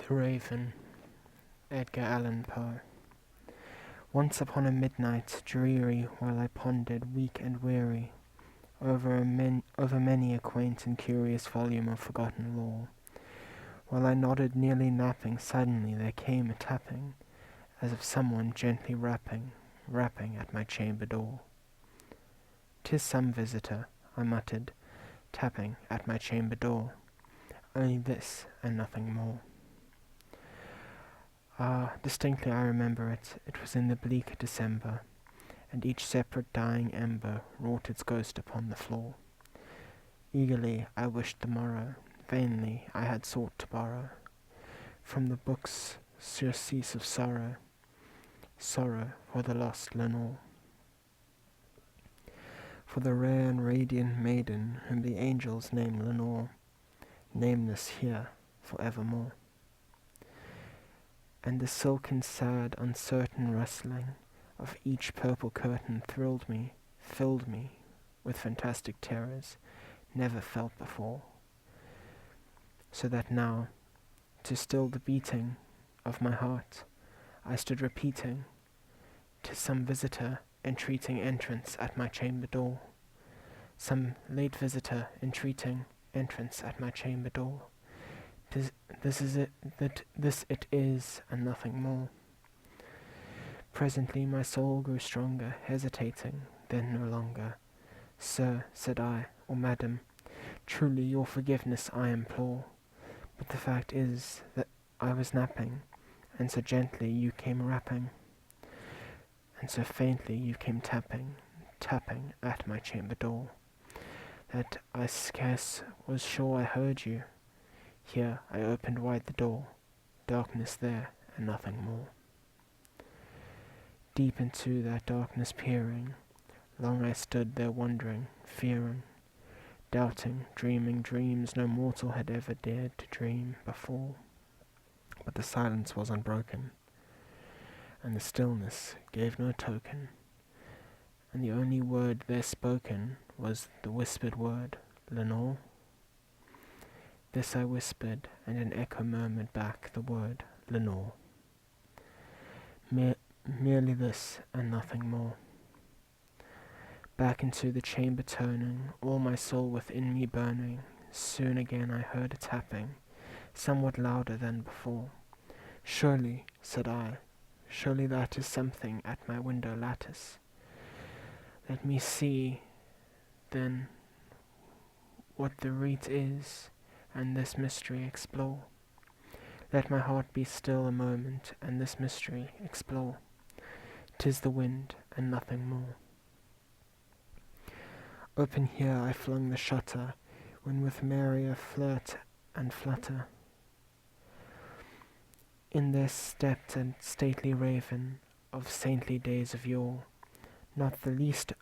The Raven, Edgar Allan Poe. Once upon a midnight dreary, while I pondered, weak and weary, over many a quaint and curious volume of forgotten lore, while I nodded, nearly napping, suddenly there came a tapping, as of someone gently rapping at my chamber door. "'Tis some visitor," I muttered, tapping at my chamber door. Only this, and nothing more. Ah, distinctly I remember it. It was in the bleak December, and each separate dying ember wrought its ghost upon the floor. Eagerly I wished the morrow, vainly I had sought to borrow from the book's surcease of sorrow, sorrow for the lost Lenore, for the rare and radiant maiden whom the angels name Lenore, nameless here for evermore. And the silken, sad, uncertain rustling of each purple curtain thrilled me, filled me with fantastic terrors never felt before, so that now, to still the beating of my heart, I stood repeating, "'Tis some visitor entreating entrance at my chamber door, some late visitor entreating entrance at my chamber door. This it is, and nothing more." Presently my soul grew stronger, hesitating, then no longer. "Sir," said I, "or madam, truly your forgiveness I implore, but the fact is that I was napping, and so gently you came rapping, and so faintly you came tapping at my chamber door, that I scarce was sure I heard you. Here I opened wide the door, darkness there, and nothing more." Deep into that darkness peering, long I stood there wondering, fearing, doubting, dreaming dreams no mortal had ever dared to dream before. But the silence was unbroken, and the stillness gave no token, and the only word there spoken was the whispered word, "Lenore?" This I whispered, and an echo murmured back the word, "Lenore." Merely this, and nothing more. Back into the chamber turning, all my soul within me burning, soon again I heard a tapping, somewhat louder than before. "Surely," said I, "surely that is something at my window lattice. Let me see, then, what the rite is, and this mystery explore. Let my heart be still a moment, and this mystery explore. 'Tis the wind, and nothing more." Open here I flung the shutter, when with merrier flirt and flutter in there stepped a stately raven of saintly days of yore. Not the least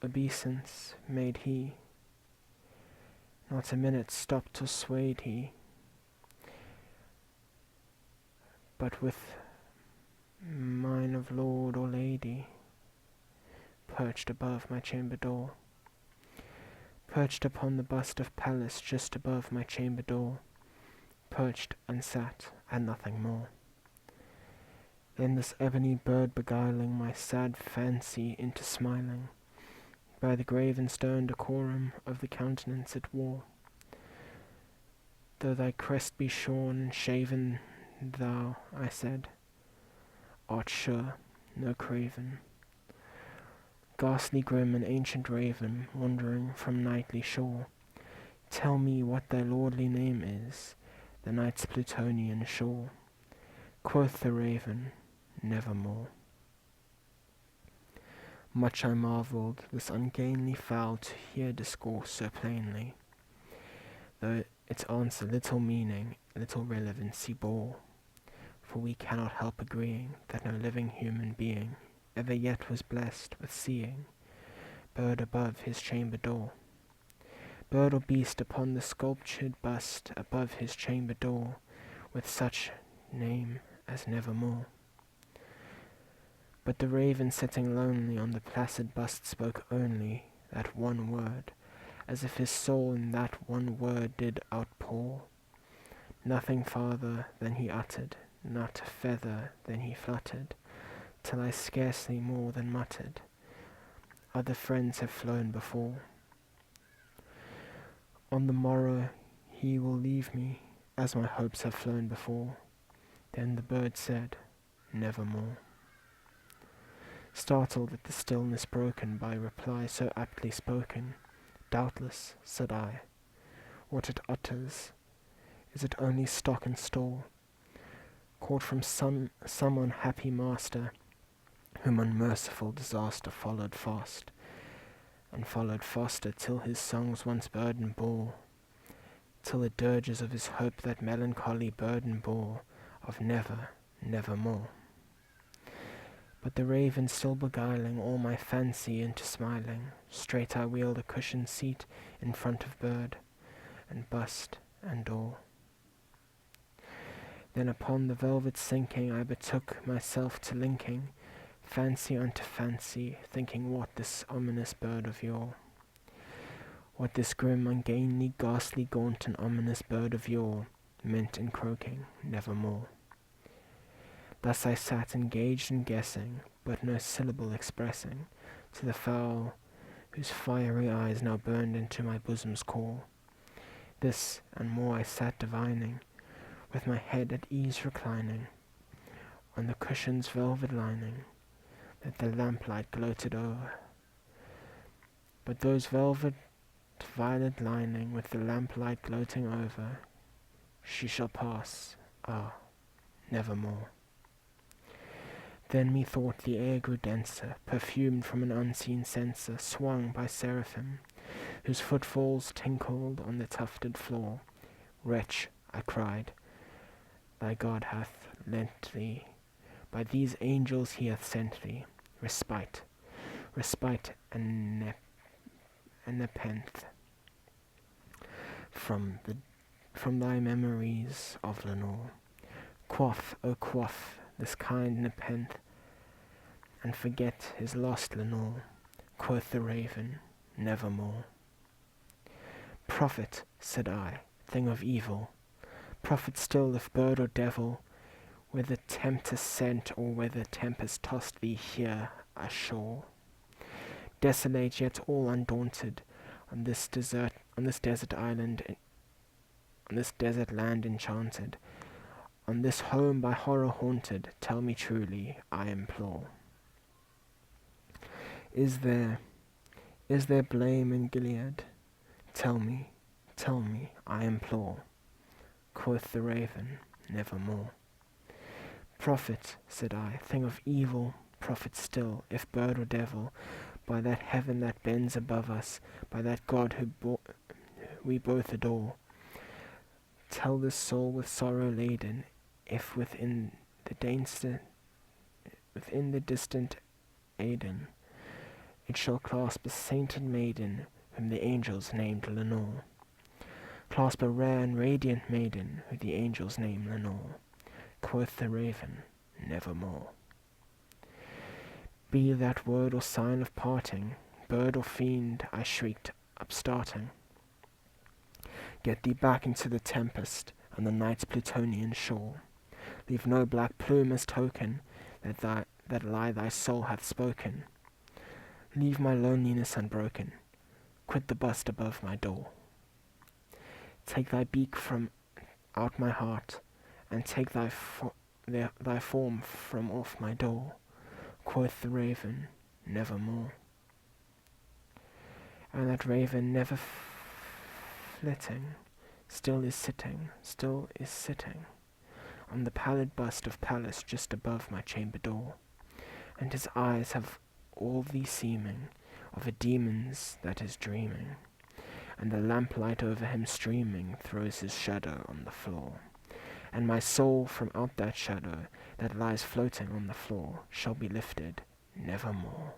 obeisance made he, not a minute stopped or swayed he, but with mine of lord or lady, perched above my chamber door, perched upon the bust of Pallas just above my chamber door, perched and sat, and nothing more. Then this ebony bird beguiling my sad fancy into smiling, by the grave and stern decorum of the countenance it wore. "Though thy crest be shorn and shaven, thou," I said, "art sure no craven. Ghastly grim and ancient raven, wandering from nightly shore, tell me what thy lordly name is, the night's Plutonian shore." Quoth the raven, "Nevermore." Much I marvelled this ungainly fowl to hear discourse so plainly, though its answer little meaning, little relevancy bore, for we cannot help agreeing that no living human being ever yet was blessed with seeing bird above his chamber door, bird or beast upon the sculptured bust above his chamber door, with such name as Nevermore. But the raven sitting lonely on the placid bust spoke only that one word, as if his soul in that one word did outpour. Nothing farther than he uttered, not a feather than he fluttered, till I scarcely more than muttered, other friends have flown before. On the morrow he will leave me, as my hopes have flown before. Then the bird said, nevermore. Startled at the stillness broken by reply so aptly spoken, doubtless, said I, what it utters, is it only stock and store, caught from some unhappy master, whom unmerciful disaster followed fast, and followed faster till his songs once burden bore, till the dirges of his hope that melancholy burden bore, of never, nevermore. But the raven still beguiling all my fancy into smiling, straight I wheeled a cushioned seat in front of bird, and bust and door. Then upon the velvet sinking I betook myself to linking fancy unto fancy, thinking what this ominous bird of yore, what this grim, ungainly, ghastly, gaunt, and ominous bird of yore meant in croaking nevermore. Thus I sat engaged in guessing, but no syllable expressing, to the fowl whose fiery eyes now burned into my bosom's core. This and more I sat divining, with my head at ease reclining on the cushion's velvet lining, that the lamplight gloated o'er. But those velvet violet lining, with the lamplight gloating over, she shall pass, ah, nevermore. Then methought the air grew denser, perfumed from an unseen censer, swung by seraphim, whose footfalls tinkled on the tufted floor. Wretch, I cried, thy God hath lent thee, by these angels he hath sent thee, respite, respite and nepenthe from thy memories of Lenore. Quaff, oh quaff, this kind nepenthe, and forget his lost Lenore. Quoth the raven, nevermore. Prophet, said I, thing of evil, prophet still if bird or devil, whether tempest sent or whether tempest tossed thee here ashore. Desolate yet all undaunted, on this desert island, on this desert land enchanted, on this home by horror haunted, tell me truly, I implore. Is there blame in Gilead? Tell me, I implore. Quoth the raven, nevermore. Prophet, said I, thing of evil, prophet still, if bird or devil, by that heaven that bends above us, by that God who we both adore. Tell this soul with sorrow laden, if within the distant Aidenn, it shall clasp a sainted maiden, whom the angels named Lenore. Clasp a rare and radiant maiden, who the angels name Lenore. Quoth the raven, nevermore. Be that word or sign of parting, bird or fiend, I shrieked, upstarting. Get thee back into the tempest, and the night's Plutonian shore. Leave no black plume as token, that lie thy soul hath spoken. Leave my loneliness unbroken, quit the bust above my door. Take thy beak from out my heart, and take thy form from off my door. Quoth the raven, nevermore. And that raven never flitting, still is sitting on the pallid bust of Pallas just above my chamber door, and his eyes have all the seeming of a demon's that is dreaming, and the lamplight over him streaming throws his shadow on the floor. And my soul from out that shadow that lies floating on the floor shall be lifted nevermore.